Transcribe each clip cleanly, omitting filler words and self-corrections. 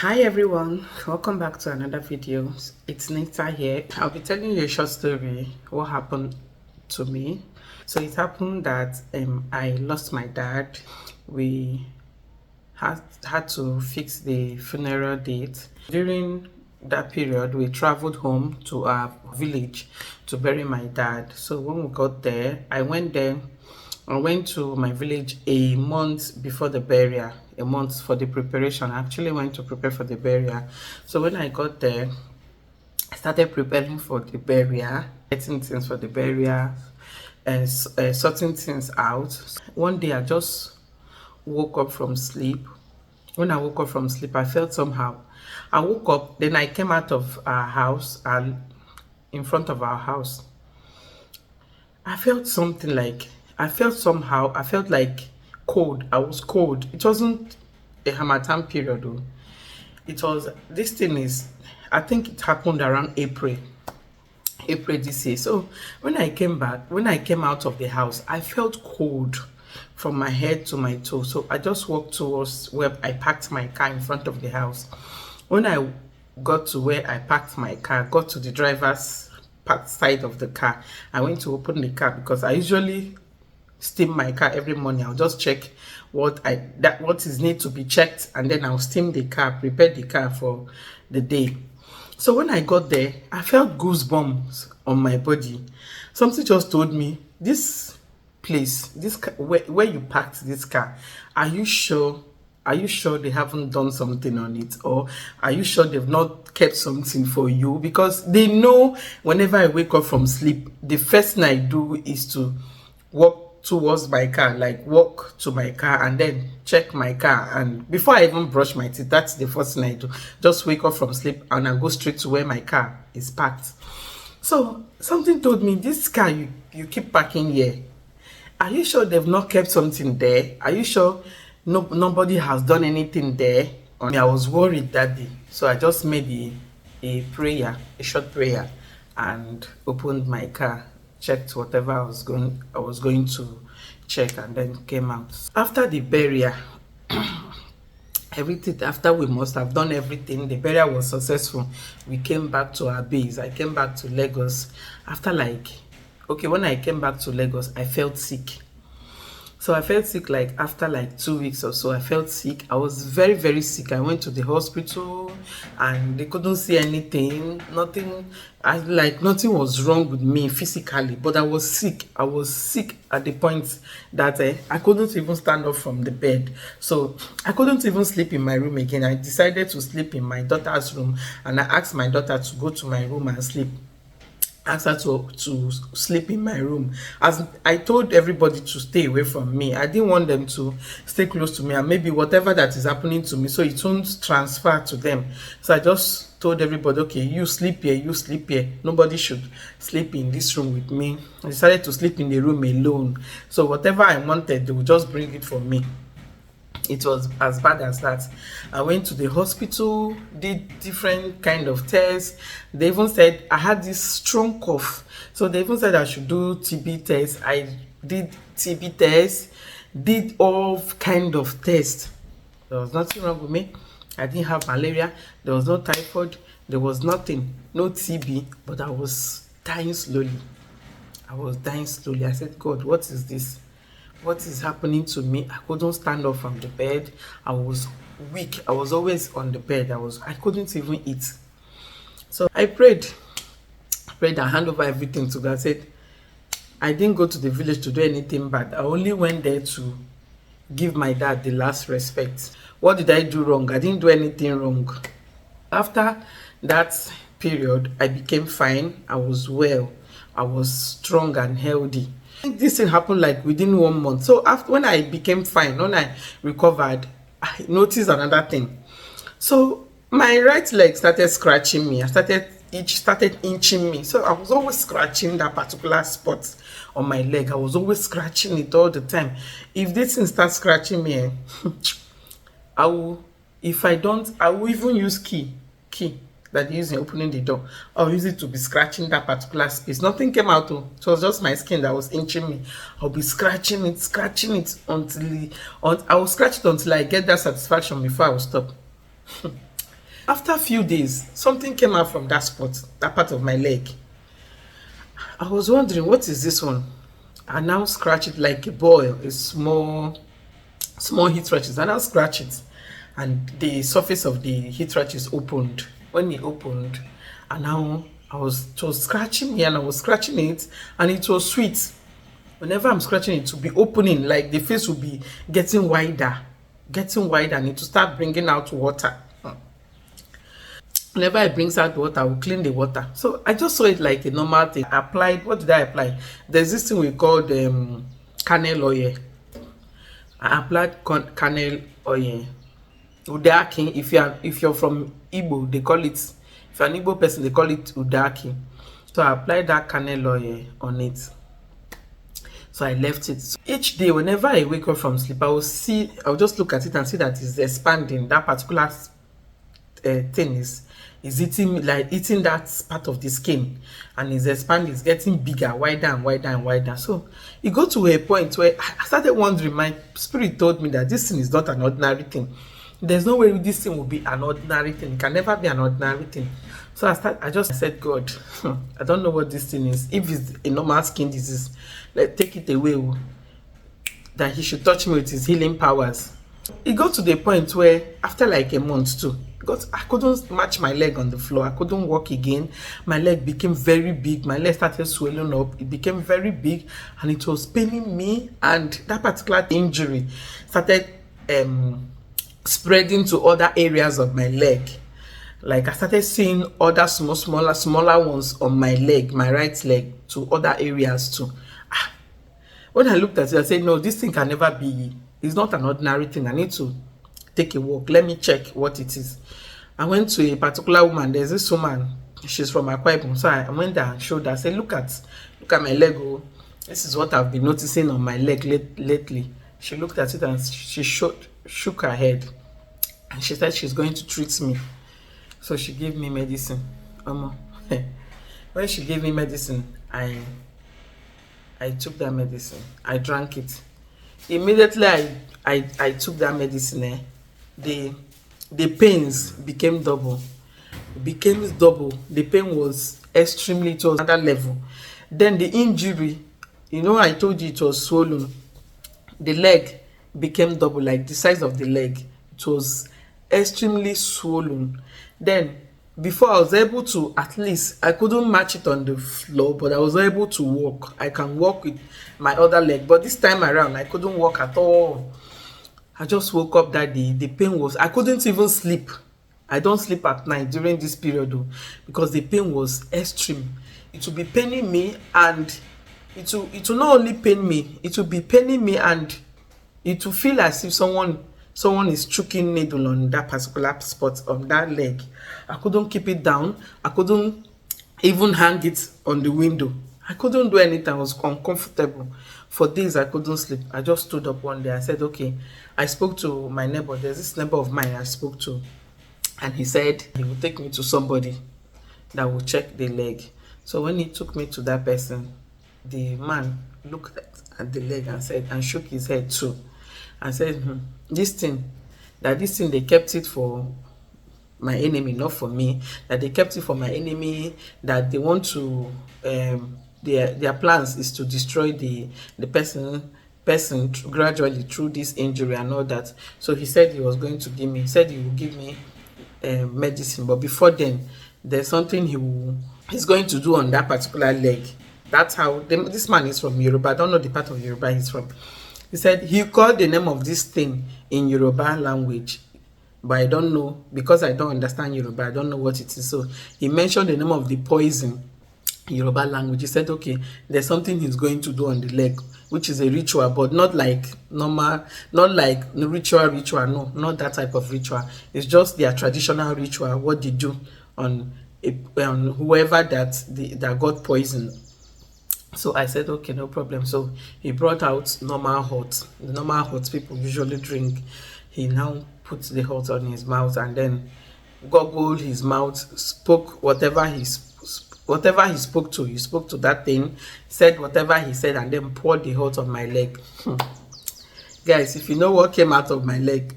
Hi everyone, welcome back to another video. It's Nita here. I'll be telling you a short story what happened to me. So it happened that I lost my dad. We had to fix the funeral date. During that period we traveled home to our village to bury my dad. So when we got there, I went to my village a month before the burial, a month for the preparation. I actually went to prepare for the burial. So when I got there, I started preparing for the burial, getting things for the burial, and sorting things out. One day I just woke up from sleep. When I woke up from sleep, I felt somehow. I woke up, then I came out of our house and in front of our house. I felt something like, I felt like cold. I was cold. It wasn't a Harmattan period though. It was, this thing is, I think it happened around April this year. So when I came out of the house, I felt cold from my head to my toe. So I just walked towards where I parked my car in front of the house. When I got to where I parked my car, got to the driver's side of the car, I went to open the car because I usually steam my car every morning. I'll just check what is need to be checked, and then I'll steam the car, prepare the car for the day. So when I got there, I felt goosebumps on my body. Something just told me, this place, this car, where you parked this car, are you sure they haven't done something on it? Or are you sure they've not kept something for you? Because they know whenever I wake up from sleep, the first thing I do is to walk towards my car, like walk to my car and then check my car. And before I even brush my teeth, that's the first thing I do. Just wake up from sleep and I go straight to where my car is parked. So something told me, this car you keep parking here, are you sure they've not kept something there? Are you sure nobody has done anything there? I was worried that day. So I just made a short prayer, and opened my car, checked whatever I was going to check, and then came out. After the burial, everything, after we must have done everything, the burial was successful. We came back to our base. I came back to Lagos. When I came back to Lagos, I felt sick. So I felt sick after 2 weeks or so. I felt sick. I was very, very sick. I went to the hospital and they couldn't see anything. Nothing was wrong with me physically, but I was sick. I was sick at the point that I couldn't even stand up from the bed. So I couldn't even sleep in my room again. I decided to sleep in my daughter's room, and I asked my daughter to go to my room and sleep. Asked her to sleep in my room, as I told everybody to stay away from me. I didn't want them to stay close to me, and maybe whatever that is happening to me, so it won't transfer to them. So I just told everybody, okay, you sleep here, nobody should sleep in this room with me. I decided to sleep in the room alone, so whatever I wanted, they would just bring it for me. It was as bad as that. I went to the hospital, did different kind of tests. They even said I had this strong cough, so they even said I should do TB tests. I did TB tests, did all kind of tests. There was nothing wrong with me. I didn't have malaria, there was no typhoid, there was nothing, no TB, but I was dying slowly. I said, God, what is this? What is happening to me? I couldn't stand up from the bed. I was weak. I was always on the bed. I couldn't even eat. So I prayed and hand over everything to God. I said, I didn't go to the village to do anything bad. I only went there to give my dad the last respect. What did I do wrong? I didn't do anything wrong. After that period, I became fine. I was well. I was strong and healthy. This thing happened within 1 month. So when I became fine, when I recovered, I noticed another thing. So my right leg started scratching me. Started inching me. So I was always scratching that particular spot on my leg. I was always scratching it all the time. If this thing starts scratching me, I will even use key that they use in opening the door. I'll use it to be scratching that particular space. Nothing came out. It was just my skin that was inching me. I'll be scratching it until I will scratch it until I get that satisfaction before I will stop. After a few days, something came out from that spot, that part of my leg. I was wondering, what is this one? I now scratch it like a boil, a small heat rashes. I now scratch it, and the surface of the heat rashes opened. When it opened, and now it was scratching me, and I was scratching it, and it was sweet. Whenever I'm scratching it, to be opening, like the face will be getting wider, and it will start bringing out water. Whenever I brings out water, I will clean the water. So I just saw it like a normal thing. I applied, what did I apply? There's this thing we called cannel oil. I applied cannel oil. Udaki, if you're from Igbo, they call it, if you're an Igbo person, they call it udaki. So I applied that cannel oil on it. So I left it. So each day, whenever I wake up from sleep, I'll just look at it and see that it's expanding. That particular thing is eating that part of the skin, and is expanding, it's getting bigger, wider and wider and wider. So it got to a point where I started wondering. My spirit told me that this thing is not an ordinary thing. There's no way this thing will be an ordinary thing. It can never be an ordinary thing. So I just said, God, I don't know what this thing is. If it's a normal skin disease, take it away. That he should touch me with his healing powers. It got to the point where after like a month too, because I couldn't match my leg on the floor, I couldn't walk again. My leg became very big. My leg started swelling up. It became very big, and it was paining me. And that particular injury started spreading to other areas of my leg. Like I started seeing other smaller ones on my leg, my right leg, to other areas too. When I looked at it, I said, no, this thing can never be. It's not an ordinary thing. I need to take a walk. Let me check what it is. I went to a particular woman. There's this woman. She's from Akwa Ibom. So I went there and showed her. I said, look at my leg. Oh, this is what I've been noticing on my leg lately. She looked at it and she shook her head. And she said she's going to treat me. So she gave me medicine. When she gave me medicine, I took that medicine. I drank it. Immediately I took that medicine, the pains became double. The pain was extremely, it was another level. Then the injury, I told you it was swollen. The leg became double, like the size of the leg. It was extremely swollen. Then before, I was able to, at least I couldn't match it on the floor, but I was able to walk. I can walk with my other leg, but this time around I couldn't walk at all. I just woke up that day. The pain was, I couldn't even sleep. I don't sleep at night during this period though, because the pain was extreme. It will be paining me, and it will not only pain me, it will be paining me, and it will feel as if someone is choking needle on that particular spot on that leg. I couldn't keep it down. I couldn't even hang it on the window. I couldn't do anything. I was uncomfortable. For days, I couldn't sleep. I just stood up one day. I said, okay. I spoke to my neighbor. There's this neighbor of mine I spoke to. And he said he would take me to somebody that would check the leg. So when he took me to that person, the man looked at the leg and shook his head too. And said, this thing, they kept it for my enemy, not for me. That they kept it for my enemy. That they want to, their plans is to destroy the person gradually through this injury and all that. So he said he was going to give me. He said he will give me medicine, but before then, there's something he's going to do on that particular leg. That's how this man is from Yoruba. I don't know the part of Yoruba he's from. He said he called the name of this thing in Yoruba language, but I don't know, because I don't understand Yoruba. I don't know what it is. So he mentioned the name of the poison in Yoruba language. He said, okay, there's something he's going to do on the leg, which is a ritual, but not like normal, not like ritual, no, not that type of ritual. It's just their traditional ritual, what they do on whoever that got poisoned. So I said, okay, no problem. So he brought out normal hot. The normal hot people usually drink. He now put the hot on his mouth and then goggled his mouth, spoke whatever he spoke to. He spoke to that thing, said whatever he said, and then poured the hot on my leg. Guys, if you know what came out of my leg,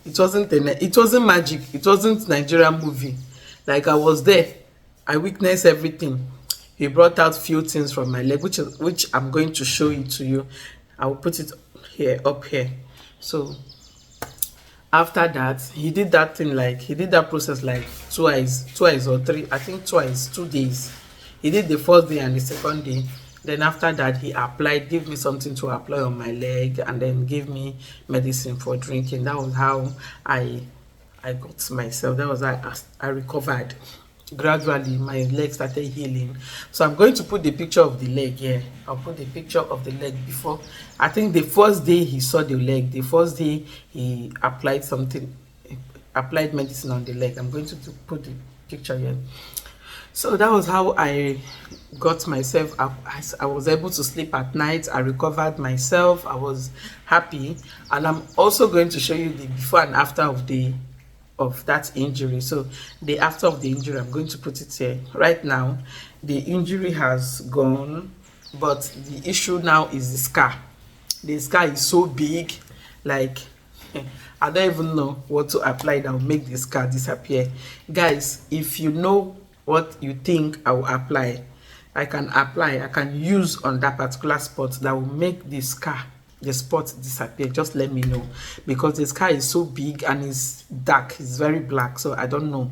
It wasn't it wasn't magic. It wasn't Nigerian movie. Like, I was there. I witnessed everything. He brought out few things from my leg, which I'm going to show it to you. I will put it here, up here. So after that, he did that thing, like he did that process like twice or three, I think twice, 2 days. He did the first day and the second day. Then after that, he applied, gave me something to apply on my leg, and then gave me medicine for drinking. That was how I got myself. That was how I recovered. Gradually my leg started healing. So I'm going to put the picture of the leg here. I'll put the picture of the leg before. I think the first day he saw the leg, the first day he applied something, applied medicine on the leg. I'm going to put the picture here. So that was how I got myself up. I was able to sleep at night. I recovered myself. I was happy. And I'm also going to show you the before and after of that injury. So the after of the injury, I'm going to put it here. Right now, the injury has gone, but the issue now is the scar. The scar is so big, like I don't even know what to apply that will make the scar disappear. Guys, if you know what you think I will apply, I can use on that particular spot that will make the scar, the spot disappear. Just let me know, because the scar is so big and it's dark, it's very black, so I don't know.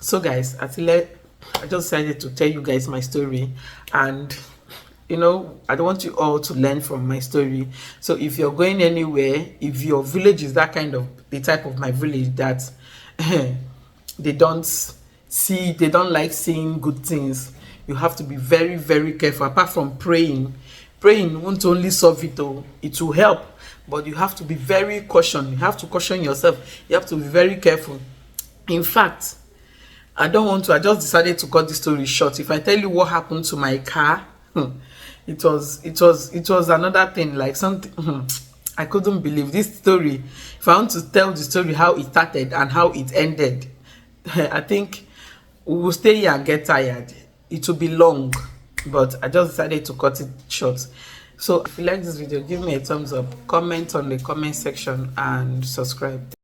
So guys, I just decided to tell you guys my story, and you know, I don't want you all to learn from my story. So if you're going anywhere, if your village is that kind of the type of my village that they don't like seeing good things, you have to be very, very careful. Apart from praying won't only solve it, though it will help, but you have to be very cautious. You have to caution yourself. You have to be very careful. In fact, I just decided to cut the story short. If I tell you what happened to my car, it was another thing, like something I couldn't believe this story. If I want to tell the story how it started and how it ended, I think we will stay here and get tired. It will be long, but I just decided to cut it short. So if you like this video, give me a thumbs up, comment on the comment section, and subscribe.